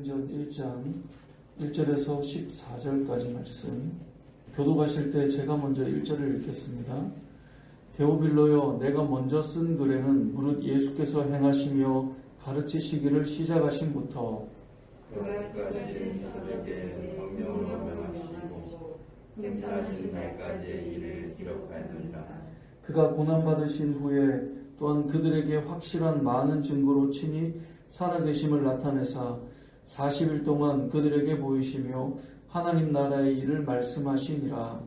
사도행전 1장 1절에서 14절까지 말씀. 교독하실 때 제가 먼저 1절을 읽겠습니다. 데오빌로여, 내가 먼저 쓴 글에는 무릇 예수께서 행하시며 가르치시기를 시작하신부터 그날까지 저에게 성령으로 명하시고 생사하신 날까지의 일을 기록하였느니라. 그가 고난받으신 후에 또한 그들에게 확실한 많은 증거로 친히 살아계심을 나타내사 40일 동안 그들에게 보이시며 하나님 나라의 일을 말씀하시니라.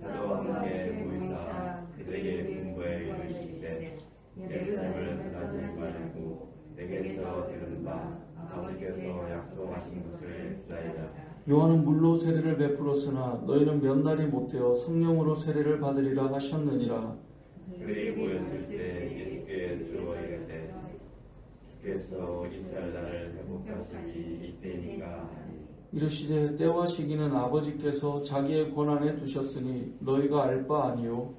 저와 함께 보이사 그들에게 분부에 이르시되 예루살렘을 떠나지 말고 내게서 들은 바 아버지께서 약속하신 것을 기다리라. 요한은 물로 세례를 베풀었으나 너희는 몇 날이 못되어 성령으로 세례를 받으리라 하셨느니라. 그들이 모였을 때 예수께 주어 이르되 주께서 이스라엘 나라를 회복하실지 이때니까. 이르시되 때와 시기는 아버지께서 자기의 권한에 두셨으니 너희가 알 바 아니요.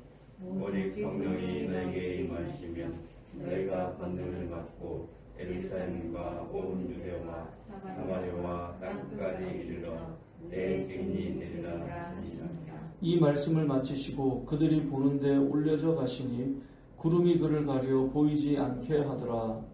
오직 성령이 너에게 임하시면 너희가 권능을 받고 예루살렘과 온 유대와 사마리아와 땅끝까지 이르러 내 증인이 되리라 하시니라. 이 말씀을 마치시고 그들이 보는데 올려져 가시니 구름이 그를 가려 보이지 않게 하더라.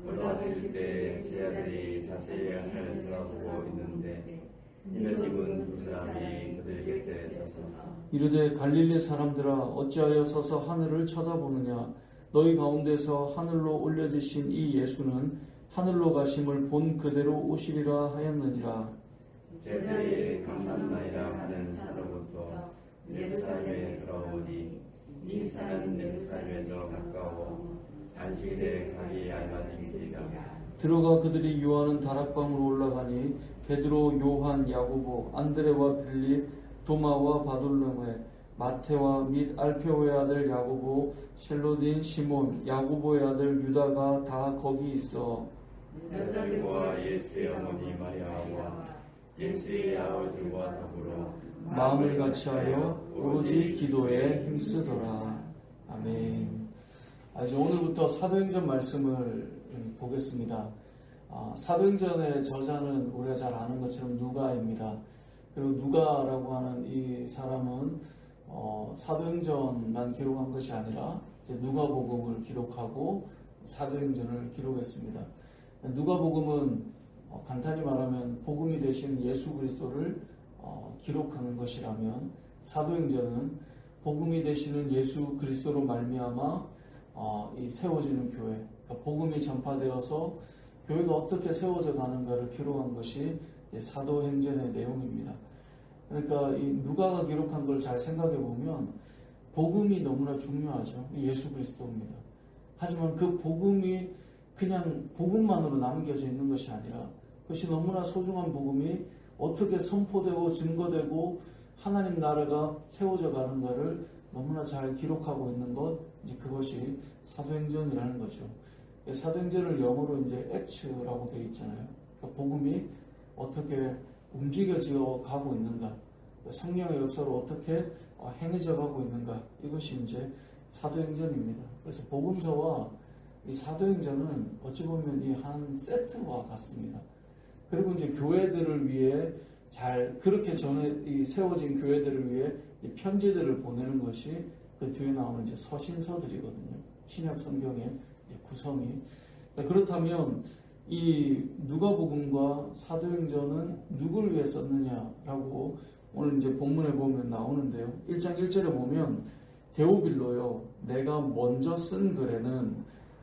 올라오실 때 제자들이 자세히 하늘을 쳐다보고 있는데 이는 입은 두 사람이 그들 곁에 섰으나 이르되 갈릴리 사람들아 어찌하여 서서 하늘을 쳐다보느냐. 너희 가운데서 하늘로 올려지신 이 예수는 하늘로 가심을 본 그대로 오시리라 하였느니라. 제자들이 감람나이라 하는 산으로부터 예루살렘에 돌아오니 이 산은 예루살렘에서 가까워 안식일에 가기 알맞은 길이라. 들어가 그들이 유하는 다락방으로 올라가니 베드로, 요한, 야고보, 안드레와 빌립, 도마와 바돌로메, 마테와 및 알페오의 아들 야고보, 셀로딘 시몬, 야고보의 아들 유다가 다 거기 있어. 여자들과 예수의 어머니 마리아와 예수의 아버지와 더불어 마음을 같이하여 오로지 기도에 힘쓰더라. 아멘. 이제 오늘부터 사도행전 말씀을 보겠습니다. 사도행전의 저자는 우리가 잘 아는 것처럼 누가입니다. 그리고 누가라고 하는 이 사람은 사도행전만 기록한 것이 아니라 이제 누가복음을 기록하고 사도행전을 기록했습니다. 누가복음은 간단히 말하면 복음이 되신 예수 그리스도를 기록하는 것이라면 사도행전은 복음이 되시는 예수 그리스도로 말미암아 이 세워지는 교회, 그러니까 복음이 전파되어서 교회가 어떻게 세워져 가는가를 기록한 것이 사도행전의 내용입니다. 그러니까 이 누가가 기록한 걸 잘 생각해 보면 복음이 너무나 중요하죠. 예수 그리스도입니다. 하지만 그 복음이 그냥 복음만으로 남겨져 있는 것이 아니라 그것이 너무나 소중한 복음이 어떻게 선포되고 증거되고 하나님 나라가 세워져 가는가를 너무나 잘 기록하고 있는 것, 이제 그것이 사도행전이라는 거죠. 사도행전을 영어로 이제 액츠라고 되어 있잖아요. 그러니까 복음이 어떻게 움직여져 가고 있는가, 성령의 역사로 어떻게 행해져 가고 있는가, 이것이 이제 사도행전입니다. 그래서 복음서와 이 사도행전은 어찌 보면 이 한 세트와 같습니다. 그리고 이제 교회들을 위해 그렇게 전에 이 세워진 교회들을 위해 편지들을 보내는 것이 그 뒤에 나오는 이제 서신서들이거든요. 신약 성경의 구성이. 그렇다면 이 누가복음과 사도행전은 누구를 위해 썼느냐라고 오늘 이제 본문에 보면 나오는데요. 1장 1절에 보면 데오빌로여, 내가 먼저 쓴 글에는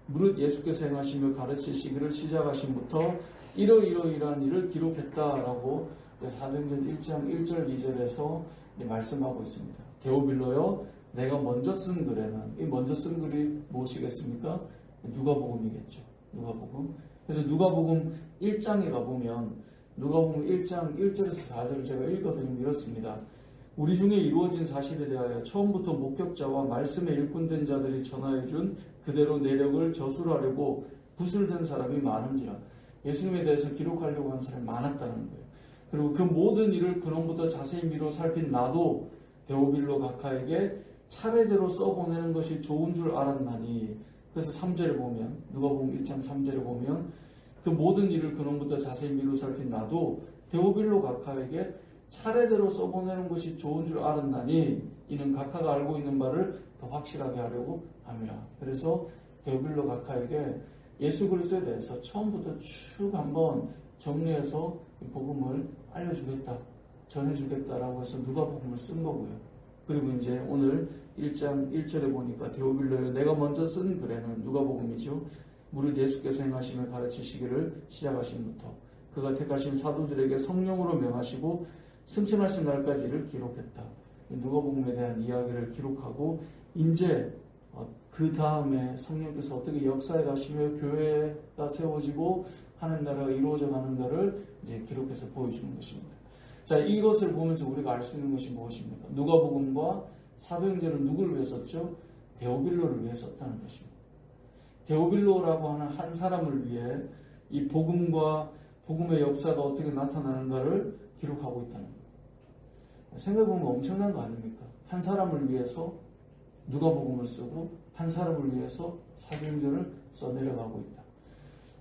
무릇 예수께서 행하시며 가르치시기를 시작하심부터 이러이러이러한 일을 기록했다라고 사도행전 1장 1절 2절에서 말씀하고 있습니다. 데오빌로여, 내가 먼저 쓴 글에는, 이 먼저 쓴 글이 무엇이겠습니까? 누가복음이겠죠. 누가복음. 그래서 누가복음 1장에 가보면 누가복음 1장 1절에서 4절을 제가 읽어드리면 이렇습니다. 우리 중에 이루어진 사실에 대하여 처음부터 목격자와 말씀에 일꾼된 자들이 전하여준 그대로 내력을 저술하려고 붓을 댄 사람이 많은지라. 예수님에 대해서 기록하려고 한 사람이 많았다는 거예요. 그리고 그 모든 일을 그놈보다 자세히 미뤄 살핀 나도 데오빌로 각하에게 차례대로 써보내는 것이 좋은 줄 알았나니. 그래서 3절에 보면 누가복음 1장 3절에 보면 그 모든 일을 그놈부터 자세히 미루 살핀 나도 데오빌로 각하에게 차례대로 써보내는 것이 좋은 줄 알았나니 이는 각하가 알고 있는 바를 더 확실하게 하려고 함이라. 그래서 데오빌로 각하에게 예수 그리스도에 대해서 처음부터 쭉 한번 정리해서 복음을 알려주겠다, 전해주겠다라고 해서 누가복음을 쓴 거고요. 그리고 이제 오늘 1장 1절에 보니까 데오빌로여 내가 먼저 쓴 글에는 누가복음이죠. 무릇 예수께서 행하심을 가르치시기를 시작하심부터 그가 택하신 사도들에게 성령으로 명하시고 승천하신 날까지 이를 기록했다. 누가복음에 대한 이야기를 기록하고 이제 그 다음에 성령께서 어떻게 역사에 가시며 교회가 세워지고 하는 나라가 이루어져 가는가를 이제 기록해서 보여주는 것입니다. 자, 이것을 보면서 우리가 알 수 있는 것이 무엇입니까? 누가복음과 사도행전은 누구를 위해 썼죠? 데오빌로를 위해 썼다는 것입니다. 데오빌로라고 하는 한 사람을 위해 이 복음과 복음의 역사가 어떻게 나타나는가를 기록하고 있다는 거예요. 생각해보면 엄청난 거 아닙니까? 한 사람을 위해서 누가복음을 쓰고 한 사람을 위해서 사도행전을 써내려가고 있다.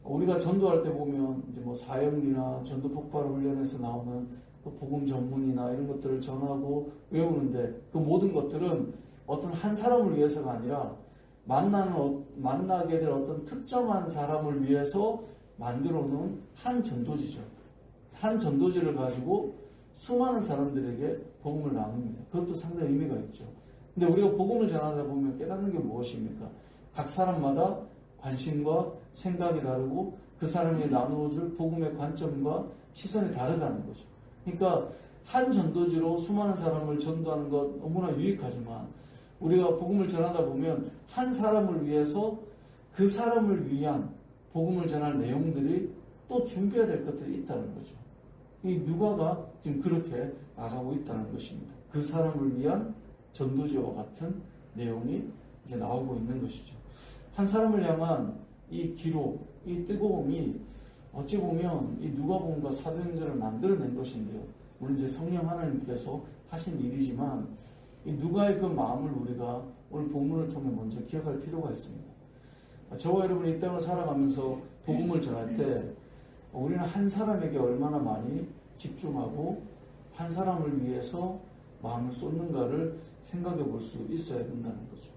우리가 전도할 때 보면 이제 뭐 사형리나 전도 폭발 훈련에서 나오는 그 복음 전문이나 이런 것들을 전하고 외우는데 그 모든 것들은 어떤 한 사람을 위해서가 아니라 만나게 될 어떤 특정한 사람을 위해서 만들어 놓은 한 전도지죠. 한 전도지를 가지고 수많은 사람들에게 복음을 나눕니다. 그것도 상당히 의미가 있죠. 근데 우리가 복음을 전하다 보면 깨닫는 게 무엇입니까? 각 사람마다 관심과 생각이 다르고 그 사람이 나누어줄 복음의 관점과 시선이 다르다는 거죠. 그러니까 한 전도지로 수많은 사람을 전도하는 것 너무나 유익하지만 우리가 복음을 전하다 보면 한 사람을 위해서 그 사람을 위한 복음을 전할 내용들이 또 준비해야 될 것들이 있다는 거죠. 이 누가가 지금 그렇게 나가고 있다는 것입니다. 그 사람을 위한 전도지와 같은 내용이 이제 나오고 있는 것이죠. 한 사람을 향한 이 기록, 이 뜨거움이 어찌 보면 이 누가복음과 사도행전을 만들어낸 것인데요. 물론 이제 성령 하나님께서 하신 일이지만 이 누가의 그 마음을 우리가 오늘 본문을 통해 먼저 기억할 필요가 있습니다. 저와 여러분이 이 땅을 살아가면서 복음을 전할 때 우리는 한 사람에게 얼마나 많이 집중하고 한 사람을 위해서 마음을 쏟는가를 생각해 볼 수 있어야 된다는 거죠.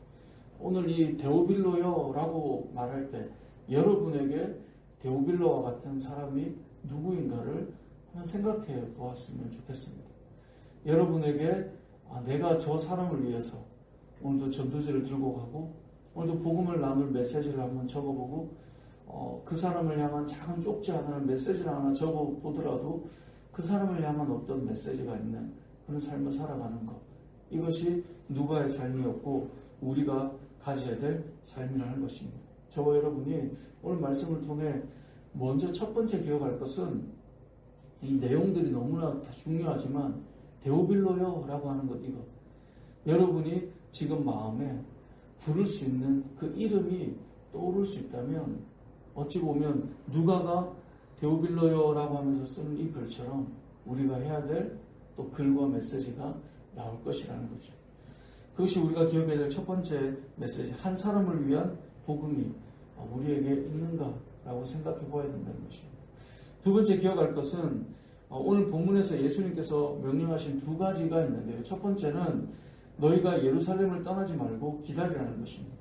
오늘 이 데오빌로요 라고 말할 때 여러분에게 데오빌로와 같은 사람이 누구인가를 한번 생각해 보았으면 좋겠습니다. 여러분에게 내가 저 사람을 위해서 오늘도 전도지를 들고 가고 오늘도 복음을 나눌 메시지를 한번 적어보고 그 사람을 향한 작은 쪽지 하나를 메시지를 하나 적어보더라도 그 사람을 향한 어떤 메시지가 있는 그런 삶을 살아가는 것, 이것이 누가의 삶이었고 우리가 가져야 될 삶이라는 것입니다. 저와 여러분이 오늘 말씀을 통해 먼저 첫 번째 기억할 것은 이 내용들이 너무나 다 중요하지만 데오빌로요 라고 하는 것, 이거 여러분이 지금 마음에 부를 수 있는 그 이름이 떠오를 수 있다면 어찌 보면 누가가 데오빌로요 라고 하면서 쓰는 이 글처럼 우리가 해야 될 또 글과 메시지가 나올 것이라는 거죠. 그것이 우리가 기억해야 될 첫 번째 메시지, 한 사람을 위한 복음이 우리에게 있는가라고 생각해 보아야 된다는 것입니다. 두 번째 기억할 것은 오늘 본문에서 예수님께서 명령하신 두 가지가 있는데요. 첫 번째는 너희가 예루살렘을 떠나지 말고 기다리라는 것입니다.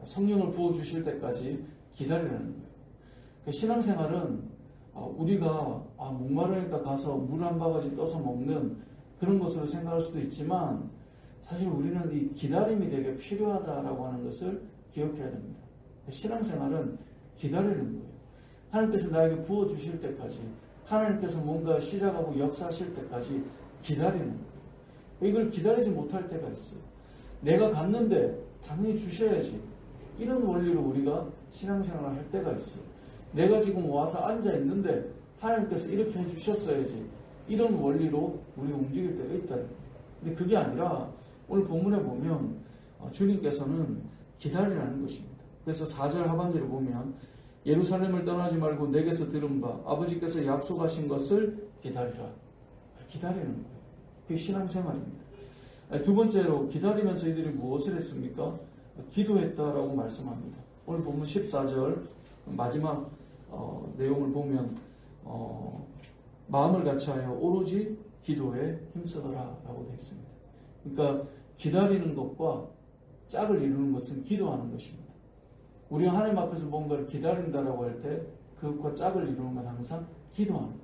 성령을 부어주실 때까지 기다리라는 거예요. 신앙생활은 우리가 목마르니까 가서 물 한 바가지 떠서 먹는 그런 것으로 생각할 수도 있지만 사실 우리는 이 기다림이 되게 필요하다라고 하는 것을 기억해야 됩니다. 신앙생활은 기다리는 거예요. 하나님께서 나에게 부어주실 때까지, 하나님께서 뭔가 시작하고 역사하실 때까지 기다리는 거예요. 이걸 기다리지 못할 때가 있어요. 내가 갔는데 당연히 주셔야지. 이런 원리로 우리가 신앙생활을 할 때가 있어요. 내가 지금 와서 앉아 있는데 하나님께서 이렇게 해주셨어야지. 이런 원리로 우리가 움직일 때가 있다는 거예요. 근데 그게 아니라 오늘 본문에 보면 주님께서는 기다리라는 것입니다. 그래서 4절 하반절에 보면 예루살렘을 떠나지 말고 내게서 들은 바 아버지께서 약속하신 것을 기다리라. 기다리는 거예요. 그게 신앙생활입니다. 두 번째로 기다리면서 이들이 무엇을 했습니까? 기도했다라고 말씀합니다. 오늘 본문 14절 마지막 내용을 보면 마음을 같이하여 오로지 기도에 힘쓰더라라고 되어 있습니다. 그러니까 기다리는 것과 짝을 이루는 것은 기도하는 것입니다. 우리가 하나님 앞에서 뭔가를 기다린다라고 할 때 그것과 짝을 이루는 건 항상 기도하는 거예요.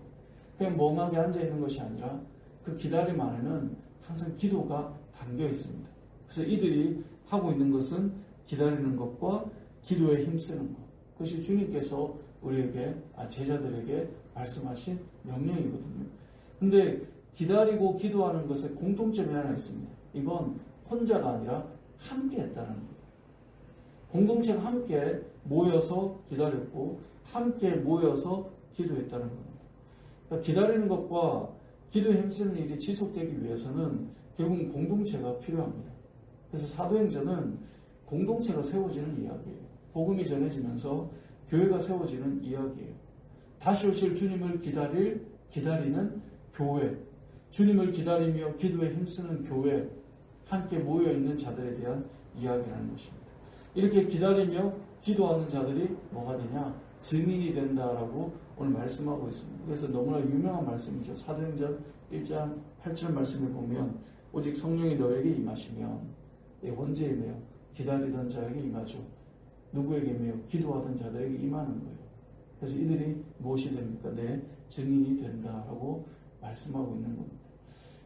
그냥 멍하게 앉아있는 것이 아니라 그 기다림 안에는 항상 기도가 담겨 있습니다. 그래서 이들이 하고 있는 것은 기다리는 것과 기도에 힘쓰는 것. 그것이 주님께서 우리에게, 제자들에게 말씀하신 명령이거든요. 근데 기다리고 기도하는 것에 공통점이 하나 있습니다. 이건 혼자가 아니라 함께 했다는 거예요. 공동체가 함께 모여서 기다렸고 함께 모여서 기도했다는 겁니다. 그러니까 기다리는 것과 기도에 힘쓰는 일이 지속되기 위해서는 결국은 공동체가 필요합니다. 그래서 사도행전은 공동체가 세워지는 이야기예요. 복음이 전해지면서 교회가 세워지는 이야기예요. 다시 오실 주님을 기다리는 교회, 주님을 기다리며 기도에 힘쓰는 교회, 함께 모여있는 자들에 대한 이야기라는 것입니다. 이렇게 기다리며 기도하는 자들이 뭐가 되냐? 증인이 된다라고 오늘 말씀하고 있습니다. 그래서 너무나 유명한 말씀이죠. 사도행전 1장 8절 말씀을 보면 오직 성령이 너에게 임하시면 언제이며 기다리던 자에게 임하죠. 누구에게며 기도하던 자들에게 임하는 거예요. 그래서 이들이 무엇이 됩니까? 내 증인이 된다라고 말씀하고 있는 겁니다.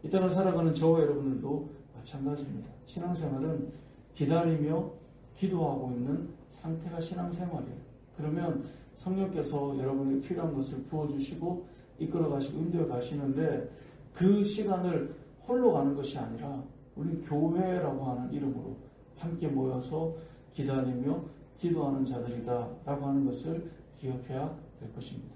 이 땅을 살아가는 저와 여러분들도 마찬가지입니다. 신앙생활은 기다리며 기도하고 있는 상태가 신앙생활이에요. 그러면 성령께서 여러분에게 필요한 것을 부어주시고 이끌어가시고 인도해 가시는데 그 시간을 홀로 가는 것이 아니라 우리는 교회라고 하는 이름으로 함께 모여서 기다리며 기도하는 자들이다 라고 하는 것을 기억해야 될 것입니다.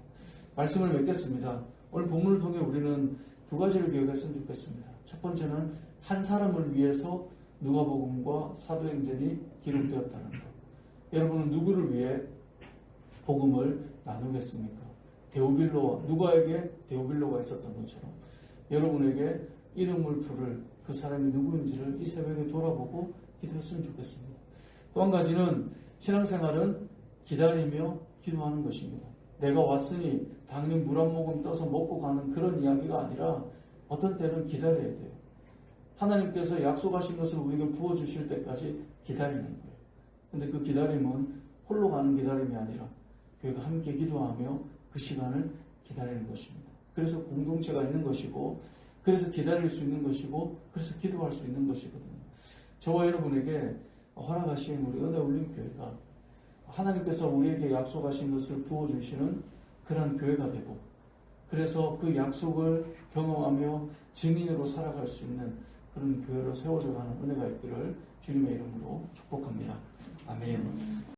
말씀을 맺겠습니다. 오늘 본문을 통해 우리는 두 가지를 기억했으면 좋겠습니다. 첫 번째는 한 사람을 위해서 누가복음과 사도행전이 기록되었다는 것. 여러분은 누구를 위해 복음을 나누겠습니까? 데오빌로, 누가에게 데오빌로가 있었던 것처럼 여러분에게 이름을 부를 그 사람이 누구인지를 이 새벽에 돌아보고 기도했으면 좋겠습니다. 또 한 가지는 신앙생활은 기다리며 기도하는 것입니다. 내가 왔으니 당연히 물 한 모금 떠서 먹고 가는 그런 이야기가 아니라 어떤 때는 기다려야 돼요. 하나님께서 약속하신 것을 우리에게 부어주실 때까지 기다리는 거예요. 근데 그 기다림은 홀로 가는 기다림이 아니라 교회가 함께 기도하며 그 시간을 기다리는 것입니다. 그래서 공동체가 있는 것이고, 그래서 기다릴 수 있는 것이고, 그래서 기도할 수 있는 것이거든요. 저와 여러분에게 허락하신 우리 은혜올림교회가 하나님께서 우리에게 약속하신 것을 부어주시는 그런 교회가 되고, 그래서 그 약속을 경험하며 증인으로 살아갈 수 있는 그런 교회로 세워져가는 은혜가 있기를 주님의 이름으로 축복합니다. 아멘.